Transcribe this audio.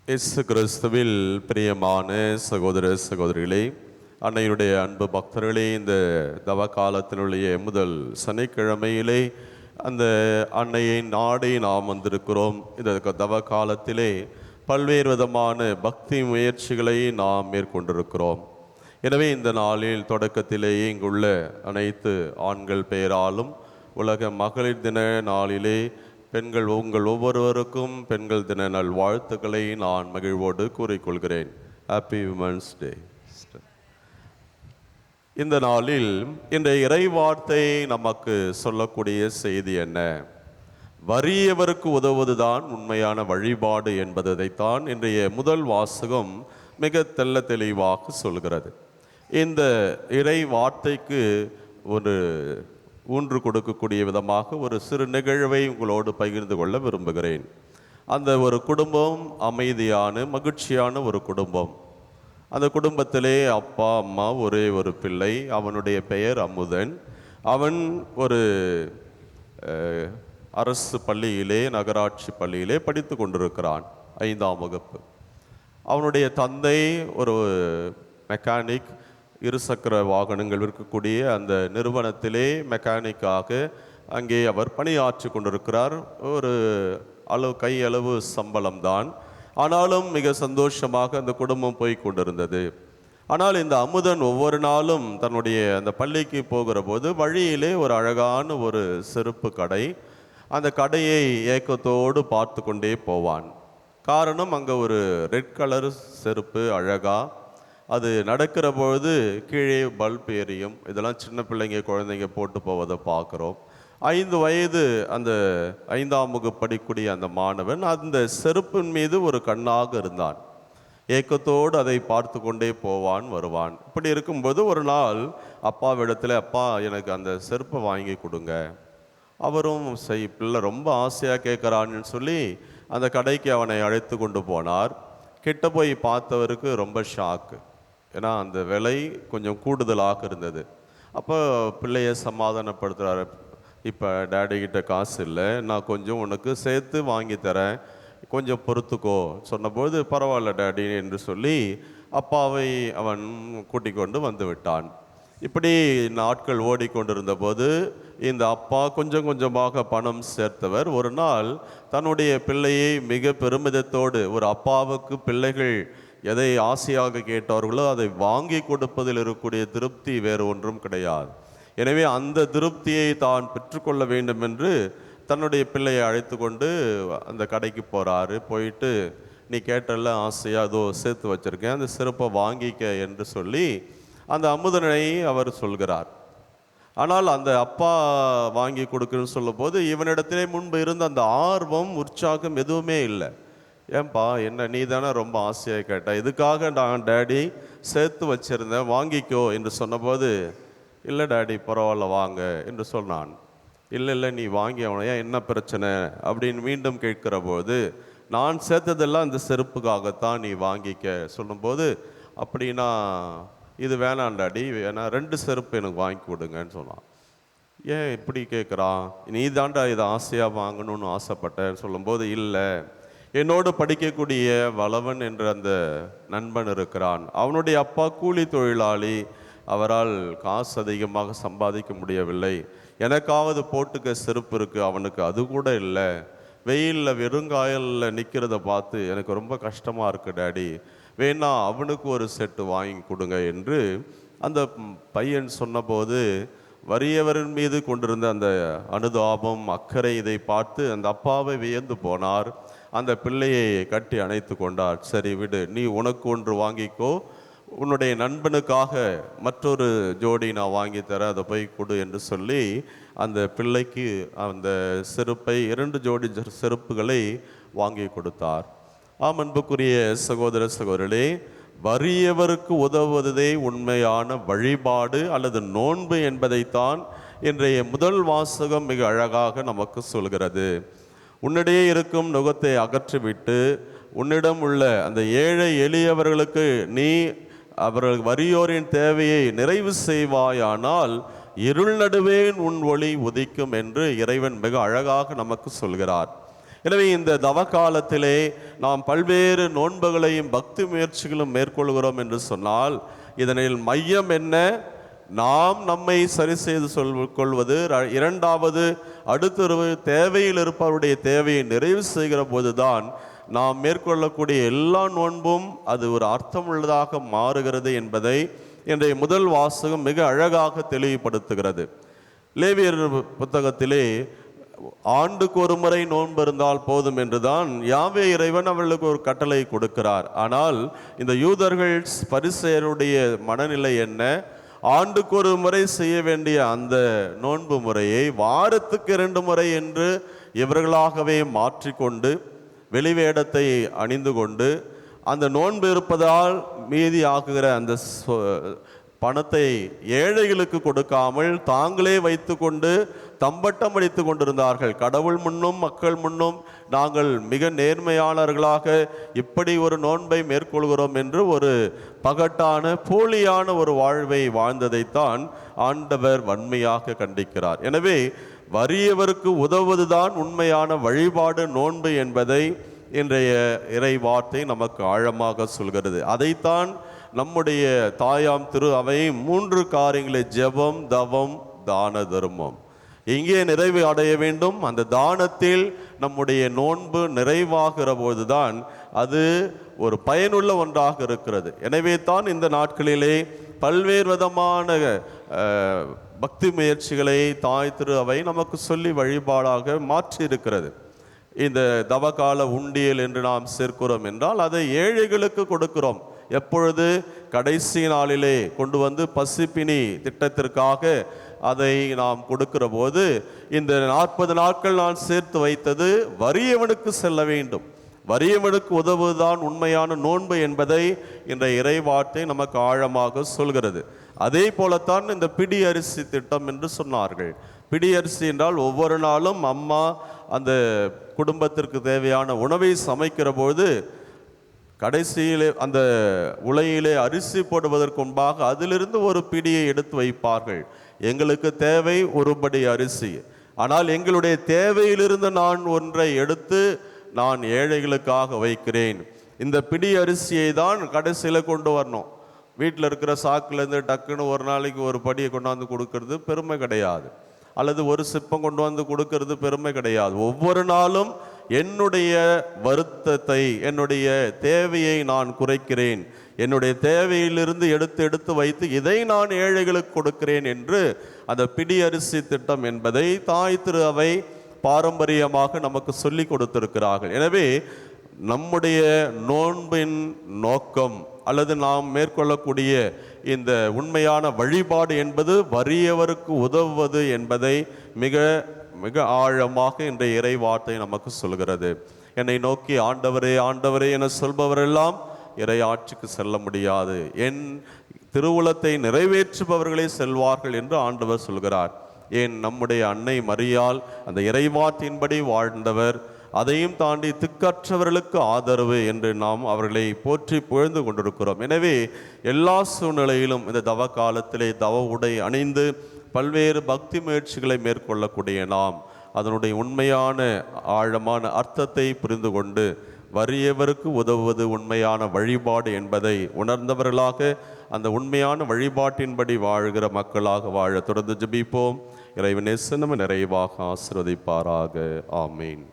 இயேசு கிறிஸ்துவில் பிரியமான சகோதர சகோதரிகளே, அன்னையுடைய அன்பு பக்தர்களே, இந்த தவ காலத்தினுடைய முதல் சனிக்கிழமையிலே அந்த அன்னையை நாடி நாம் வந்திருக்கிறோம். இந்த தவ காலத்திலே பல்வேறு விதமான பக்தி முயற்சிகளை நாம் மேற்கொண்டிருக்கிறோம். எனவே இந்த நாளில் தொடக்கத்திலேயே இங்குள்ள அனைத்து ஆண்கள் பெயராலும் உலக மகளிர் தின நாளிலே பெண்கள் உங்கள் ஒவ்வொருவருக்கும் பெண்கள் தின நல் வாழ்த்துக்களை நான் மகிழ்வோடு கூறிக்கொள்கிறேன். Happy women's day. இந்த நாளில் இந்த இறை வார்த்தை நமக்கு சொல்லக்கூடிய செய்தி என்ன? வறியவருக்கு உதவுவதுதான் உண்மையான வழிபாடு என்பதைத்தான் இன்றைய முதல் வாசகம் மிக தெள்ள தெளிவாக சொல்கிறது. இந்த இறை வார்த்தைக்கு ஒரு ஊன்று கொடுக்கக்கூடிய விதமாக ஒரு சிறு நிகழ்வை உங்களோடு பகிர்ந்து கொள்ள விரும்புகிறேன். அந்த ஒரு குடும்பம் அமைதியான மகிழ்ச்சியான ஒரு குடும்பம். அந்த குடும்பத்திலே அப்பா அம்மா, ஒரே ஒரு பிள்ளை. அவனுடைய பெயர் அமுதன். அவன் ஒரு அரசு பள்ளியிலே, நகராட்சி பள்ளியிலே படித்து கொண்டிருக்கிறான், 5ஆம் வகுப்பு. அவனுடைய தந்தை ஒரு மெக்கானிக், இருசக்கர வாகனங்கள் இருக்கக்கூடிய அந்த நிறுவனத்திலே மெக்கானிக்காக அங்கே அவர் பணியாற்றி கொண்டிருக்கிறார். ஒரு கையளவு சம்பளம்தான். ஆனாலும் மிக சந்தோஷமாக அந்த குடும்பம் போய் கொண்டிருந்தது. ஆனால் இந்த அமுதன் ஒவ்வொரு நாளும் தன்னுடைய அந்த பள்ளிக்கு போகிற போது வழியிலே ஒரு அழகான ஒரு செருப்பு கடை, அந்த கடையை ஏக்கத்தோடு பார்த்து கொண்டே போவான். காரணம், அங்கே ஒரு ரெட் கலர் செருப்பு அழகா, அது நடக்கிற பொழுது கீழே பல்ப் எரியும். இதெல்லாம் சின்ன பிள்ளைங்க குழந்தைங்க போட்டு போவதை பார்க்குறோம். 5 வயது அந்த 5ஆம் வகுப்பு படிக்கூடிய அந்த மாணவன் அந்த செருப்பின் மீது ஒரு கண்ணாக இருந்தான். ஏக்கத்தோடு அதை பார்த்து கொண்டே போவான் வருவான். இப்படி இருக்கும்போது ஒரு நாள் அப்பாவிடத்தில், அப்பா எனக்கு அந்த செருப்பை வாங்கி கொடுங்க. அவரும் பிள்ளை ரொம்ப ஆசையாக கேட்குறான்னு சொல்லி அந்த கடைக்கு அவனை அழைத்து கொண்டு போனார். கிட்ட போய் பார்த்தவருக்கு ரொம்ப ஷாக்கு. ஏன்னா அந்த விலை கொஞ்சம் கூடுதலாக இருந்தது. அப்போ பிள்ளையை சமாதானப்படுத்துகிறாரு. இப்போ டேடிக்கிட்ட காசு இல்லை, நான் கொஞ்சம் உனக்கு சேர்த்து வாங்கி தரேன், கொஞ்சம் பொறுத்துக்கோ சொன்னபோது, பரவாயில்ல டேடி என்று சொல்லி அப்பாவை அவன் கூட்டிக் கொண்டு வந்து விட்டான். இப்படி நாட்கள் ஓடிக்கொண்டிருந்த போது இந்த அப்பா கொஞ்சம் கொஞ்சமாக பணம் சேர்த்தவர் ஒரு நாள் தன்னுடைய பிள்ளையை மிக பெருமிதத்தோடு, ஒரு அப்பாவுக்கு பிள்ளைகள் எதை ஆசையாக கேட்டார்களோ அதை வாங்கி கொடுப்பதில் இருக்கக்கூடிய திருப்தி வேறு ஒன்றும் கிடையாது. எனவே அந்த திருப்தியை தான் பெற்றுக்கொள்ள வேண்டும் என்று தன்னுடைய பிள்ளையை அழைத்து கொண்டு அந்த கடைக்கு போகிறாரு. போயிட்டு, நீ கேட்டல்ல ஆசையாக, அதோ சேர்த்து வச்சுருக்கேன், அந்த சிறப்பை வாங்கிக்க என்று சொல்லி அந்த அமுதனை அவர் சொல்கிறார். ஆனால் அந்த அப்பா வாங்கி கொடுக்குன்னு சொல்லும் போது இவனிடத்திலே முன்பு இருந்த அந்த ஆர்வம், உற்சாகம் எதுவுமே இல்லை. ஏன்பா, என்ன நீ தானே ரொம்ப ஆசையாக கேட்ட, இதுக்காக நான் டேடி சேர்த்து வச்சிருந்தேன், வாங்கிக்கோ என்று சொன்னபோது, இல்லை டேடி பரவாயில்ல வாங்க என்று சொன்னான். இல்லை நீ வாங்கி அவனை, ஏன் என்ன பிரச்சனை அப்படின்னு மீண்டும் கேட்கிற போது, நான் சேர்த்ததெல்லாம் இந்த செருப்புக்காகத்தான், நீ வாங்கிக்க சொல்லும்போது, அப்படின்னா இது வேணாம் டாடி, வேணா 2 செருப்பு எனக்கு வாங்கி கொடுங்கன்னு சொன்னான். ஏன் இப்படி கேட்குறான், நீ தாண்டா இதை ஆசையாக வாங்கணும்னு ஆசைப்பட்டேன்னு சொல்லும்போது, இல்லை, என்னோடு படிக்கக்கூடிய வளவன் என்ற அந்த நண்பன் இருக்கிறான், அவனுடைய அப்பா கூலி தொழிலாளி, அவரால் காசு அதிகமாக சம்பாதிக்க முடியவில்லை, எனக்காவது போட்டுக்க செருப்பு இருக்குது, அவனுக்கு அது கூட இல்லை, வெயிலில் வெறுங்காயலில் நிற்கிறத பார்த்து எனக்கு ரொம்ப கஷ்டமாக இருக்குது டேடி, வேணா அவனுக்கு ஒரு செட்டு வாங்கி கொடுங்க என்று அந்த பையன் சொன்னபோது, வறியவரின் மீது கொண்டிருந்த அந்த அனுதாபம், அக்கறை, இதை பார்த்து அந்த அப்பாவை வியந்து போனார். அந்த பிள்ளையை கட்டி அணைத்து கொண்டார். சரி விடு, நீ உனக்கு ஒன்று வாங்கிக்கோ, உன்னுடைய நண்பனுக்காக மற்றொரு ஜோடி நான் வாங்கி தரேன், அதை போய் கொடு என்று சொல்லி அந்த பிள்ளைக்கு அந்த செருப்பை, 2 ஜோடி செருப்புகளை வாங்கி கொடுத்தார். அன்புக்குரிய சகோதர சகோதரர்களே, வறியவருக்கு உதவுவதே உண்மையான வழிபாடு அல்லது நோன்பு என்பதைத்தான் இன்றைய முதல் வாசகம் மிக அழகாக நமக்கு சொல்கிறது. உன்னிடையே இருக்கும் நுகத்தை அகற்றிவிட்டு உன்னிடம் உள்ள அந்த ஏழை எளியவர்களுக்கு நீ அவர்கள் வறியோரின் தேவையை நிறைவு செய்வாயானால் இருள் நடுவே உன் ஒளி உதிக்கும் என்று இறைவன் மிக அழகாக நமக்கு சொல்கிறார். எனவே இந்த தவ காலத்திலே நாம் பல்வேறு நோன்புகளையும் பக்தி முயற்சிகளும் மேற்கொள்கிறோம் என்று சொன்னால் இதனில் மையம் என்ன? நாம் நம்மை சரி செய்து கொள்வது. இரண்டாவது, அடுத்தொரு தேவையில் இருப்பவருடைய தேவையை நிறைவு செய்கிற போதுதான் நாம் மேற்கொள்ளக்கூடிய எல்லா நோன்பும் அது ஒரு அர்த்தமுள்ளதாக மாறுகிறது என்பதை இன்றைய முதல் வாசகம் மிக அழகாக தெளிவுபடுத்துகிறது. லேவியர் புத்தகத்திலே ஆண்டுக்கு ஒரு முறை நோன்பு இருந்தால் போதும் என்றுதான் யாவே இறைவன் அவர்களுக்கு ஒரு கட்டளை கொடுக்கிறார். ஆனால் இந்த யூதர்கள் பரிசேயருடைய மனநிலை என்ன? ஆண்டுக்கு ஒரு முறை செய்ய வேண்டிய அந்த நோன்பு முறையை வாரத்துக்கு 2 முறை என்று இவர்களாகவே மாற்றிக்கொண்டு வெளிவேடத்தை அணிந்து கொண்டு அந்த நோன்பு இருப்பதால் மீதி ஆகுகிற அந்த பணத்தை ஏழைகளுக்கு கொடுக்காமல் தாங்களே வைத்து கொண்டு தம்பட்டம் அடித்து கொண்டிருந்தார்கள். கடவுள் முன்னும் மக்கள் முன்னும் நாங்கள் மிக நேர்மையாளர்களாக இப்படி ஒரு நோன்பை மேற்கொள்கிறோம் என்று ஒரு பகட்டான போலியான ஒரு வாழ்வை வாழ்ந்ததைத்தான் ஆண்டவர் வன்மையாக கண்டிக்கிறார். எனவே வறியவருக்கு உதவுவதுதான் உண்மையான வழிபாடு நோன்பு என்பதை இன்றைய இறை வார்த்தை நமக்கு ஆழமாக சொல்கிறது. அதைத்தான் நம்முடைய தாயாம் திரு அவை 3 காரியங்களை ஜெபம், தவம், தான தர்மம் இங்கே நிறைவு அடைய வேண்டும். அந்த தானத்தில் நம்முடைய நோன்பு நிறைவாகிற போதுதான் அது ஒரு பயனுள்ள ஒன்றாக இருக்கிறது. எனவே தான் இந்த நாட்களிலே பல்வேறு விதமான பக்தி முயற்சிகளை தாய் திரு அவை நமக்கு சொல்லி வழிபாடாக மாற்றி இருக்கிறது. இந்த தவகால உண்டியல் என்று நாம் சேர்க்கிறோம் என்றால் அதை ஏழைகளுக்கு கொடுக்கிறோம். எப்பொழுது? கடைசி நாளிலே கொண்டு வந்து பசிப்பினி திட்டத்திற்காக அதை நாம் கொடுக்கிற போது இந்த 40 நாட்கள் நான் சேர்த்து வைத்தது வறியவனுக்கு செல்ல வேண்டும். வறியவனுக்கு உதவுதான் உண்மையான நோன்பு என்பதை இன்றைய இறைவார்த்தை நமக்கு ஆழமாக சொல்கிறது. அதே போலத்தான் இந்த பிடி அரிசி திட்டம் என்று சொன்னார்கள். பிடி அரிசி என்றால் ஒவ்வொரு நாளும் அம்மா அந்த குடும்பத்திற்கு தேவையான உணவை சமைக்கிற போது கடைசியிலே அந்த உலையிலே அரிசி போடுவதற்கு முன்பாக அதிலிருந்து ஒரு பிடியை எடுத்து வைப்பார்கள். எங்களுக்கு தேவை ஒரு படி அரிசி, ஆனால் எங்களுடைய தேவையிலிருந்து நான் ஒன்றை எடுத்து நான் ஏழைகளுக்காக வைக்கிறேன். இந்த பிடி அரிசியை தான் கடைசியில் கொண்டு வரணும். வீட்டில் இருக்கிற சாக்குலேருந்து டக்குன்னு ஒரு நாளைக்கு ஒரு படியை கொண்டாந்து கொடுக்கறது பெருமை கிடையாது, அல்லது ஒரு சிப்பம் கொண்டு வந்து கொடுக்கறது பெருமை கிடையாது. ஒவ்வொரு நாளும் என்னுடைய வருத்தத்தை, என்னுடைய தேவையை நான் குறைக்கிறேன், என்னுடைய தேவையிலிருந்து எடுத்து வைத்து இதை நான் ஏழைகளுக்கு கொடுக்கிறேன் என்று அந்த பிடி அரிசி திட்டம் என்பதை தாய் திரு அவை பாரம்பரியமாக நமக்கு சொல்லி கொடுத்திருக்கிறார்கள். எனவே நம்முடைய நோன்பின் நோக்கம் அல்லது நாம் மேற்கொள்ளக்கூடிய இந்த உண்மையான வழிபாடு என்பது வறியவருக்கு உதவுவது என்பதை மிக மிக ஆழமாக இன்றைய இறை வார்த்தை நமக்கு சொல்கிறது. என்னை நோக்கி ஆண்டவரே ஆண்டவரே என சொல்பவரெல்லாம் இறை ஆட்சிக்கு செல்ல முடியாது, என் திருவுளத்தை நிறைவேற்றுபவர்களே செல்வார்கள் என்று ஆண்டவர் சொல்கிறார். ஏன் நம்முடைய அன்னை மரியாள் அந்த இறைவார்த்தையின்படி வாழ்ந்தவர், அதையும் தாண்டி திக்கற்றவர்களுக்கு ஆதரவு என்று நாம் அவர்களை போற்றி புகழ்ந்து கொண்டிருக்கிறோம். எனவே எல்லா சூழ்நிலையிலும் இந்த தவ காலத்திலே தவ உடை அணிந்து பல்வேறு பக்தி முயற்சிகளை மேற்கொள்ளக்கூடிய நாம் அதனுடைய உண்மையான ஆழமான அர்த்தத்தை புரிந்து கொண்டு வறியவருக்கு உதவுவது உண்மையான வழிபாடு என்பதை உணர்ந்தவர்களாக அந்த உண்மையான வழிபாட்டின்படி வாழ்கிற மக்களாக வாழ தொடர்ந்து ஜெபிப்போம். இறைவன் நேசம் நிறைவாக ஆசீர்வதிப்பாராக. ஆமீன்.